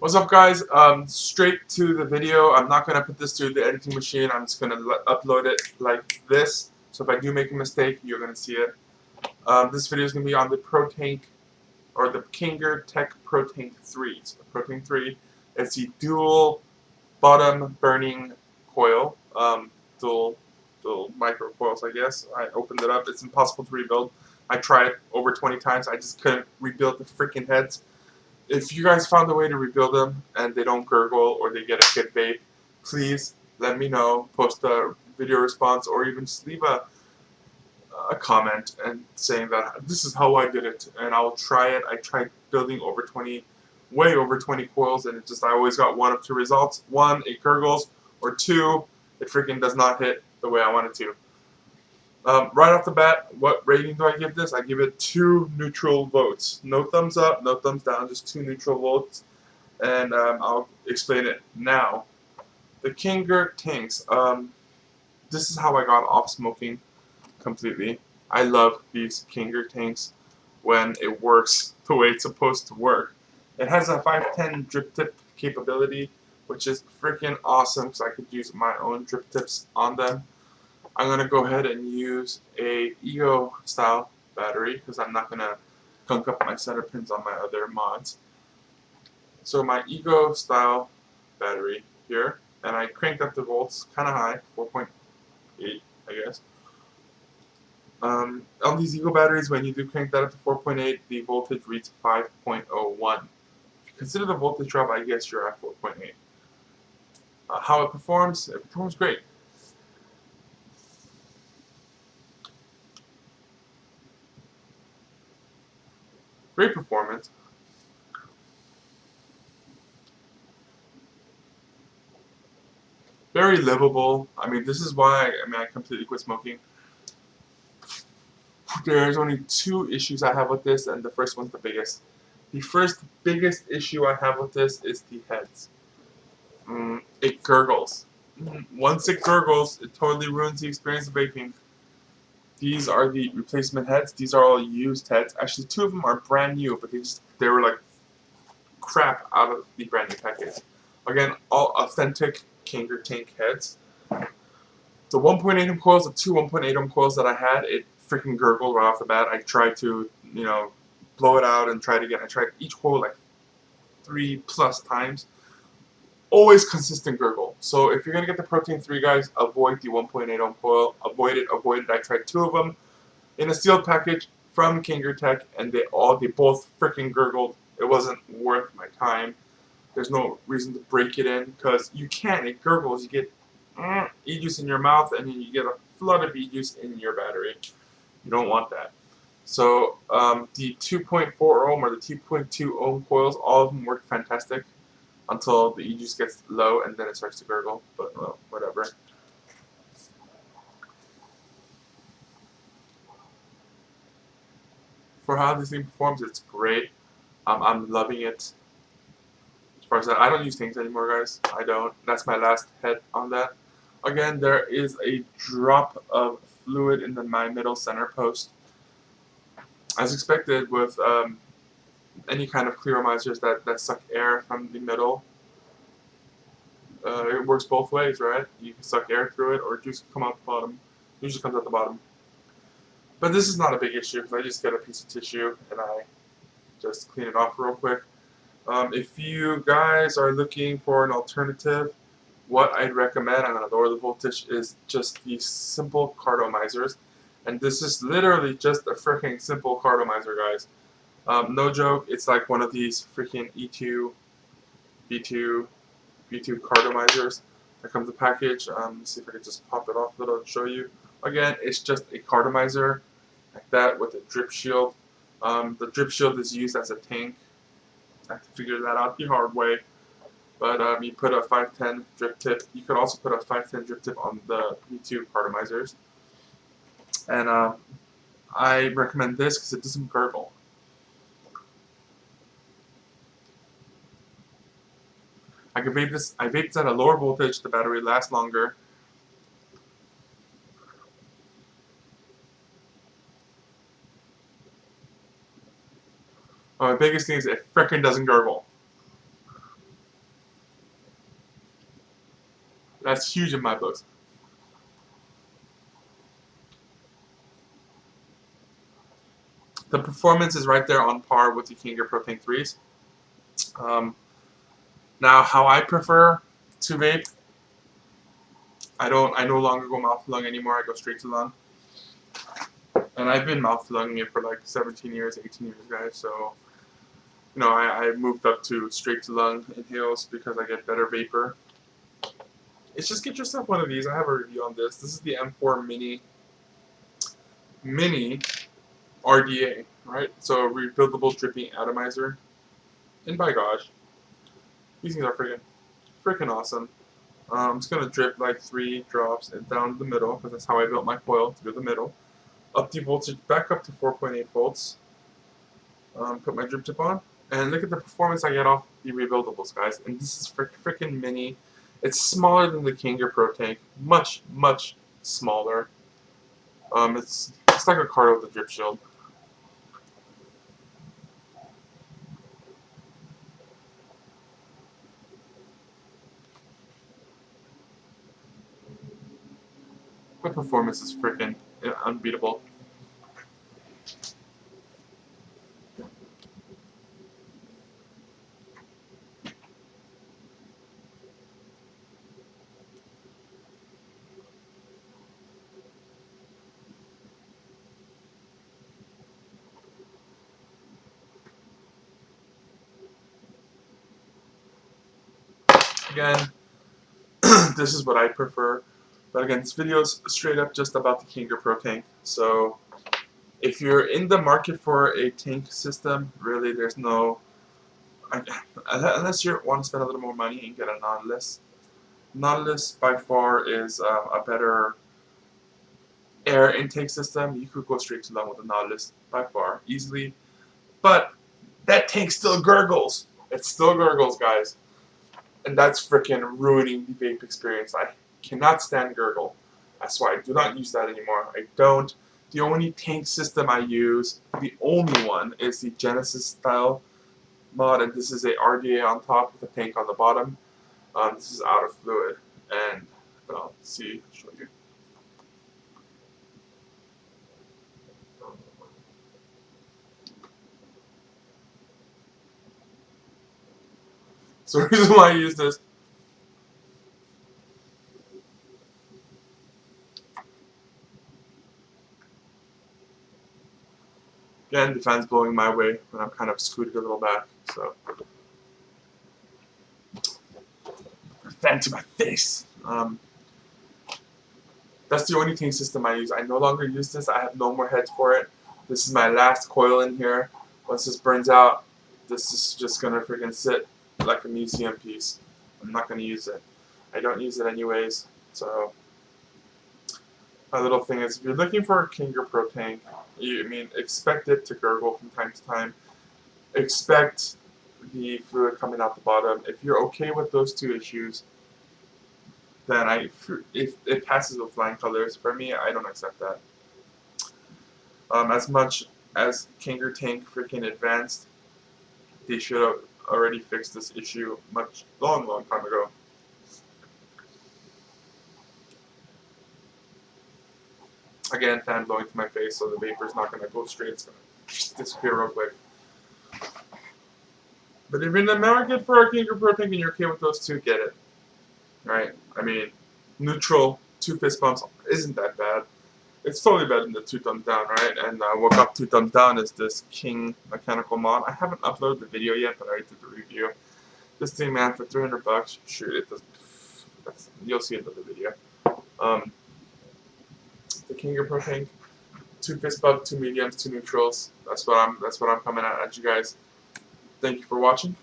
What's up, guys? Straight to the video. I'm not gonna put this through the editing machine. I'm just gonna upload it like this. So if I do make a mistake, you're gonna see it. This video is gonna be on the Protank, or the Kangertech Protank 3. So the Protank 3, it's the dual bottom burning coil, dual micro coils, I guess. I opened it up. It's impossible to rebuild. I tried over 20 times. I just couldn't rebuild the freaking heads. If you guys found a way to rebuild them and they don't gurgle or they get a good vape, please let me know. Post a video response or even just leave a comment and saying that this is how I did it, and I'll try it. I tried building way over 20 coils, and I always got one of two results. One, it gurgles, or two, it freaking does not hit the way I want it to. Right off the bat, what rating do I give this? I give it 2 neutral votes. No thumbs up, no thumbs down, just 2 neutral votes. And I'll explain it now. The Kangertech. This is how I got off smoking completely. I love these Kangertech when it works the way it's supposed to work. It has a 510 drip tip capability, which is freaking awesome because I could use my own drip tips on them. I'm going to go ahead and use a Ego style battery because I'm not going to gunk up my center pins on my other mods. So my Ego style battery here, and I cranked up the volts kind of high, 4.8 I guess. On these Ego batteries, when you do crank that up to 4.8, the voltage reads 5.01. If you consider the voltage drop, I guess you're at 4.8. How it performs great. Great performance. Very livable. I mean, this is why I completely quit smoking. There's only 2 issues I have with this, and the first one's the biggest. The first biggest issue I have with this is the heads. It gurgles. Once it gurgles, it totally ruins the experience of vaping. These are the replacement heads. These are all used heads. Actually, 2 of them are brand new, but they were like crap out of the brand new package. Again, all authentic Kangertech heads. The 1.8 ohm coils, the 2 1.8 ohm coils that I had, it freaking gurgled right off the bat. I tried to, blow it out and try it again. I tried each coil like 3+ times. Always consistent gurgle. So if you're gonna get the Protank 3, guys, avoid the 1.8 ohm coil. Avoid it. I tried 2 of them in a sealed package from Kangertech, and they both freaking gurgled. It wasn't worth my time. There's no reason to break it in because you can't. It gurgles. You get e-juice in your mouth, and then you get a flood of e-juice in your battery. You don't want that. So the 2.4 ohm or the 2.2 ohm coils, all of them work fantastic until the e-juice gets low, and then it starts to gurgle. But well, whatever. For how this thing performs, it's great. I'm loving it. As far as that, I don't use things anymore, guys. I don't. That's my last head on that. Again, there is a drop of fluid in my middle center post. As expected with any kind of clearomizers that suck air from the middle. It works both ways, right? You can suck air through it, or juice can come out the bottom. Usually comes out the bottom. But this is not a big issue because I just get a piece of tissue and I just clean it off real quick. If you guys are looking for an alternative, what I'd recommend, I'm going to lower the voltage, is just these simple cardomizers. And this is literally just a freaking simple cardomizer, guys. No joke, it's like one of these freaking V2 cardomizers that comes in the package. Let's see if I can just pop it off a little and show you. Again, it's just a cardomizer like that with a drip shield. The drip shield is used as a tank. I have to figure that out the hard way. But you put a 510 drip tip. You could also put a 510 drip tip on the V2 cardomizers. And I recommend this because it doesn't gurgle. I can vape this. I vape this at a lower voltage. The battery lasts longer. My biggest thing is it frickin' doesn't gurgle. That's huge in my books. The performance is right there on par with the Kanger Protank 3s. Now, how I prefer to vape, I no longer go mouth to lung anymore. I go straight to lung. And I've been mouth to lunging it for like 17 years, 18 years, guys. So, you know, I moved up to straight to lung inhales because I get better vapor. It's just get yourself one of these. I have a review on this. This is the M4 Mini RDA, right? So refillable dripping atomizer. And by gosh, these things are freaking awesome. I'm just gonna drip like 3 drops and down the middle because that's how I built my coil, through the middle. Up the voltage back up to 4.8 volts. Put my drip tip on, and look at the performance I get off the rebuildables, guys. And this is freaking mini. It's smaller than the Kanger Protank, much smaller. It's like a card with a drip shield. The performance is freaking unbeatable. Again, this is what I prefer. But again, this video is straight up just about the Kanger Protank. So if you're in the market for a tank system, really there's no, unless you want to spend a little more money and get a Nautilus. Nautilus by far is a better air intake system. You could go straight to lung with the Nautilus by far, easily. But that tank still gurgles. It still gurgles, guys. And that's freaking ruining the vape experience. I cannot stand gurgle. That's why I do not use that anymore. I don't. The only tank system I use, the only one, is the Genesis style mod, and this is a RDA on top with a tank on the bottom. This is out of fluid, and I'll show you. So the reason why I use this, again, the fan's blowing my way, and I'm kind of scooted a little back, so. Fan to my face. That's the only tank system I use. I no longer use this. I have no more heads for it. This is my last coil in here. Once this burns out, this is just gonna freaking sit like a museum piece. I'm not gonna use it. I don't use it anyways. So my little thing is, if you're looking for a Kanger Protank, expect it to gurgle from time to time. Expect the fluid coming out the bottom. If you're okay with those 2 issues, then if it passes with flying colors. For me, I don't accept that. As much as Kangertech freaking advanced, they should have already fixed this issue long time ago. Again, fan blowing to my face, so the vapor's not going to go straight. It's going to disappear real quick. But if you're in the market for a Kanger Protank and you're okay with those 2, get it. Right? I mean, neutral, 2 fist bumps isn't that bad. It's totally better than the 2 thumbs down, right? And what got 2 thumbs down is this King mechanical mod. I haven't uploaded the video yet, but I already did the review. This thing, man, for $300, shoot, it doesn't. You'll see it in the video. The Kanger Protank, 2 fist bumps, 2 mediums, 2 neutrals. That's what I'm coming at you guys. Thank you for watching.